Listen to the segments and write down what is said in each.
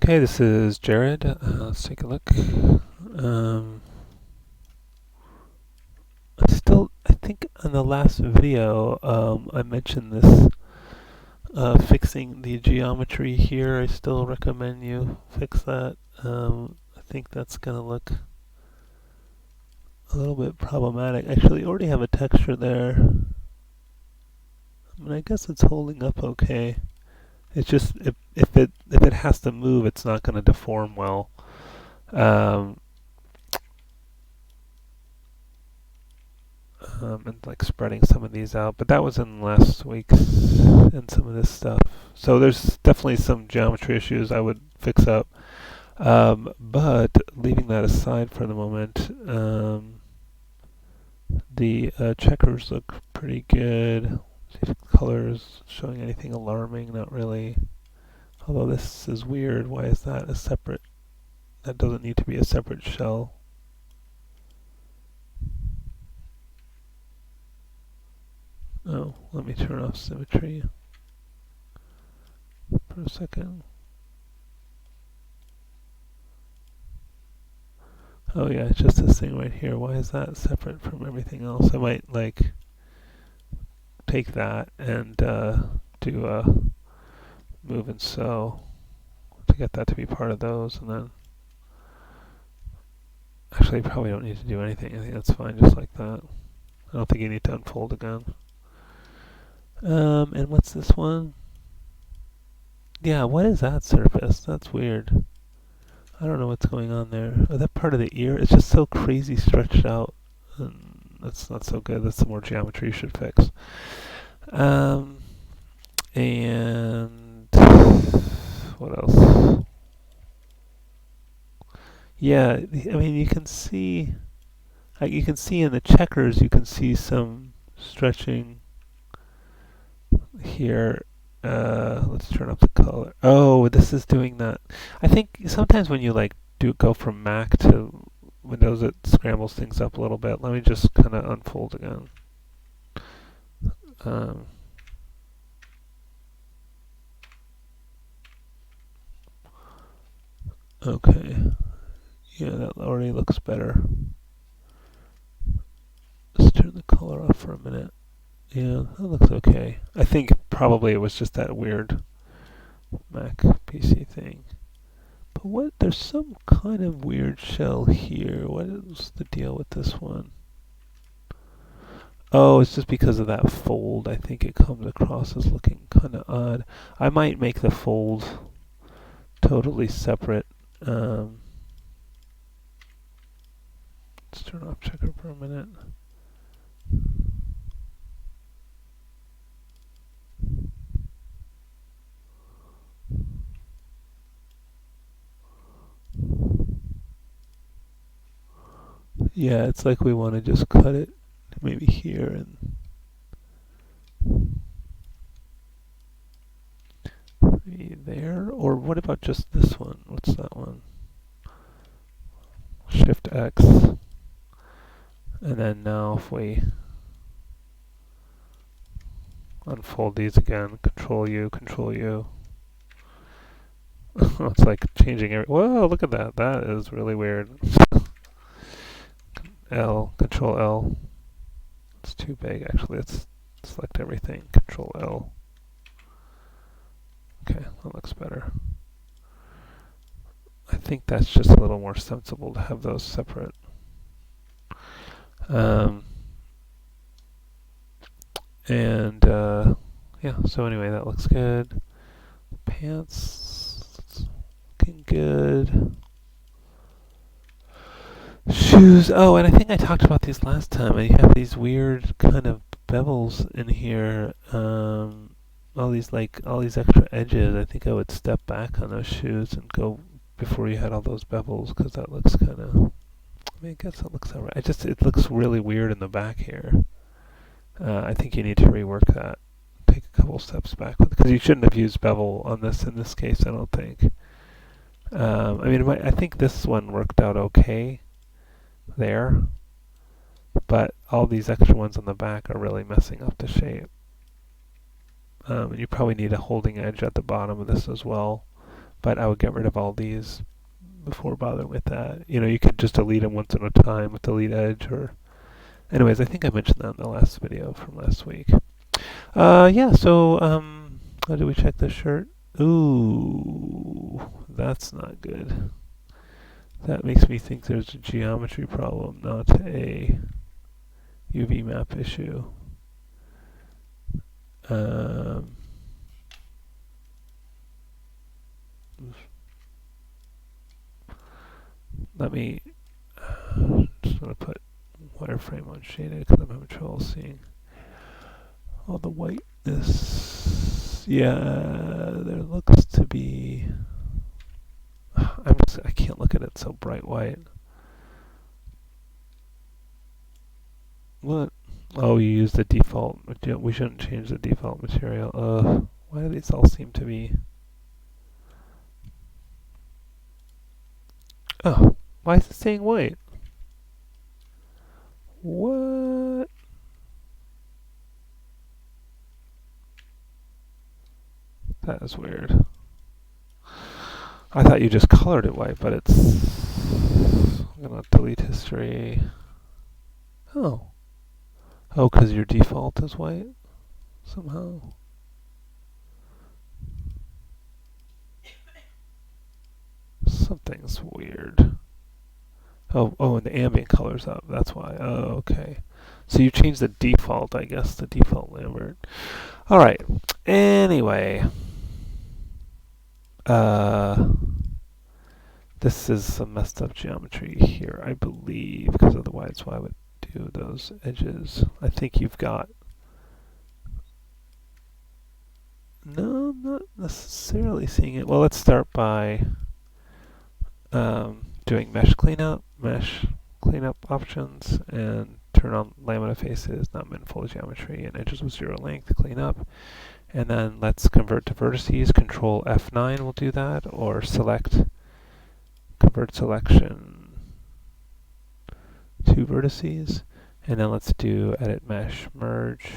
Okay, this is Jared. Let's take a look. I think in the last video, I mentioned this fixing the geometry here. I still recommend you fix that. I think that's gonna look a little bit problematic. Actually, you already have a texture there. I mean, I guess it's holding up okay. It's just if it has to move, it's not gonna deform well. Um, and like spreading some of these out. But that was in last week's and some of this stuff. So there's definitely some geometry issues I would fix up. But leaving that aside for the moment, the checkers look pretty good. See if the colors showing anything alarming, not really. Although this is weird, why is that a separate, that doesn't need to be a separate shell. Oh, let me turn off symmetry for a second. Oh yeah, it's just this thing right here. Why is that separate from everything else? I might like take that and do a move and sew to get that to be part of those, and then actually probably don't need to do anything. I think that's fine just like that. I don't think you need to unfold again. And what's this one? Yeah, what is that surface? That's weird. I don't know what's going on there. Oh, that part of the ear, it's just so crazy stretched out. And that's not so good. That's some more geometry you should fix. And what else? Yeah, I mean you can see in the checkers you can see some stretching here. Let's turn up the color. Oh, this is doing that. I think sometimes when you like go from Mac to Windows, it scrambles things up a little bit. Let me just kind of unfold again. Okay. Yeah, that already looks better. Let's turn the color off for a minute. Yeah, that looks okay. I think probably it was just that weird Mac PC thing. But what? There's some kind of weird shell here. What is the deal with this one? Oh, it's just because of that fold. I think it comes across as looking kind of odd. I might make the fold totally separate. Let's turn off checker for a minute. Yeah, it's like we want to just cut it maybe here and maybe there. Or what about just this one? What's that one? Shift X. And then now if we unfold these again, Control U, Control U. It's like changing every. Whoa, look at that. That is really weird. L, Control L. It's too big actually. Let's select everything. Control L. Okay, that looks better. I think that's just a little more sensible to have those separate. Yeah, so anyway, that looks good. Pants, it's looking good. Shoes, oh, and I think I talked about these last time. I have these weird kind of bevels in here. All these extra edges. I think I would step back on those shoes and go before you had all those bevels, because that looks kind of, I mean, I guess that looks alright. It looks really weird in the back here. I think you need to rework that. Take a couple steps back, because you shouldn't have used bevel on this in this case, I don't think. I mean, I think this one worked out okay there, but all these extra ones on the back are really messing up the shape. And you probably need a holding edge at the bottom of this as well. but I would get rid of all these before bothering with that. You know, you could just delete them once at a time with delete edge or... Anyways, I think I mentioned that in the last video from last week. Yeah, so, how do we check this shirt? Ooh, that's not good. That makes me think there's a geometry problem, not a UV map issue. Let me just want to put wireframe on shaded because I'm having trouble seeing all the whiteness. Yeah, there looks to be... I can't look at it so bright white. What? Oh, you use the default. We shouldn't change the default material. Why do these all seem to be... Oh, why is it saying white? What? That is weird. I thought you just colored it white, but it's... I'm gonna delete history. Oh. Oh, because your default is white? Somehow. Something's weird. Oh, and the ambient color's up. That's why. Oh, okay. So you changed the default, I guess, the default Lambert. All right. Anyway, this is some messed up geometry here, I believe, because otherwise why would it do those edges? I think you've got... No, I'm not necessarily seeing it. Well, let's start by doing mesh cleanup options, and turn on lamina faces, not manifold geometry, and edges with zero length, clean up. And then let's convert to vertices. Control F9 will do that, or convert selection to vertices. And then let's do edit mesh merge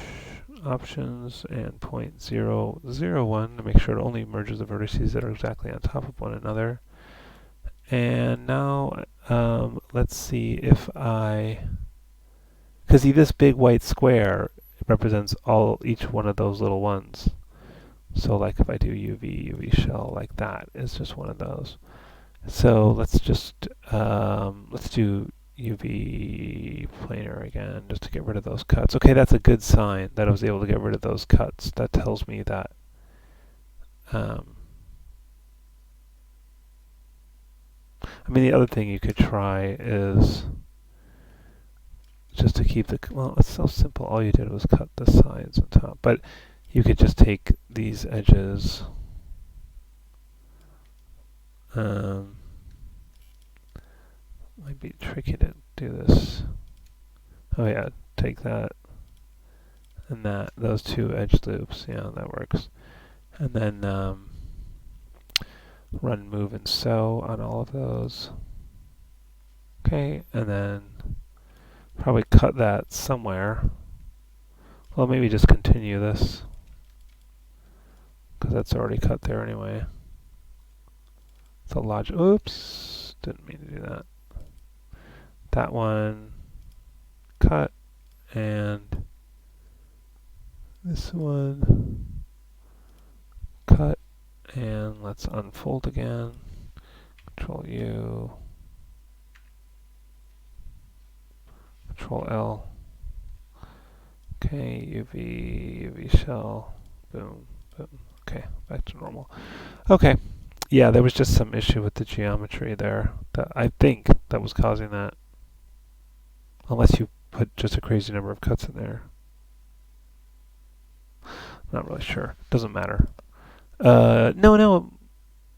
options and 0.001 to make sure it only merges the vertices that are exactly on top of one another. And now let's see if because see, this big white square represents each one of those little ones. So like if I do UV shell like that, it's just one of those. So let's just let's do UV planar again, just to get rid of those cuts. Okay, that's a good sign that I was able to get rid of those cuts. That tells me that I mean, the other thing you could try is just to keep the... Well, it's so simple. All you did was cut the sides and top. But you could just take these edges. Might be tricky to do this. Oh yeah, take that and that. Those two edge loops. Yeah, that works. And then run move and sew on all of those. Okay, and then probably cut that somewhere. Well, maybe just continue this, because that's already cut there anyway. So oops, didn't mean to do that. That one, cut, and this one, cut, and let's unfold again. Control U, Control L. Okay, UV shell, boom, boom. Okay, back to normal. Okay, yeah, there was just some issue with the geometry there. That I think that was causing that. Unless you put just a crazy number of cuts in there. Not really sure. Doesn't matter. No.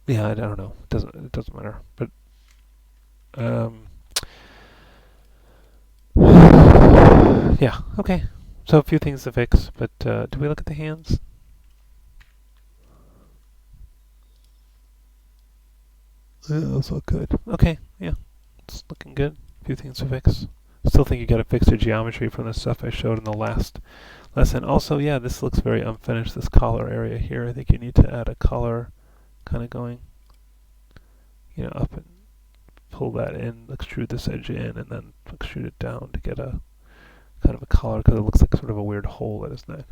Yeah, I don't know. It doesn't matter. But yeah. Okay. So a few things to fix. But do we look at the hands? Yeah, those look good. Okay. Yeah, it's looking good. A few things to fix. Still think you got to fix the geometry from the stuff I showed in the last lesson. Also, yeah, this looks very unfinished, this collar area here. I think you need to add a collar kind of going up and pull that in, extrude this edge in, and then extrude it down to get a kind of a collar because it looks like sort of a weird hole at his neck.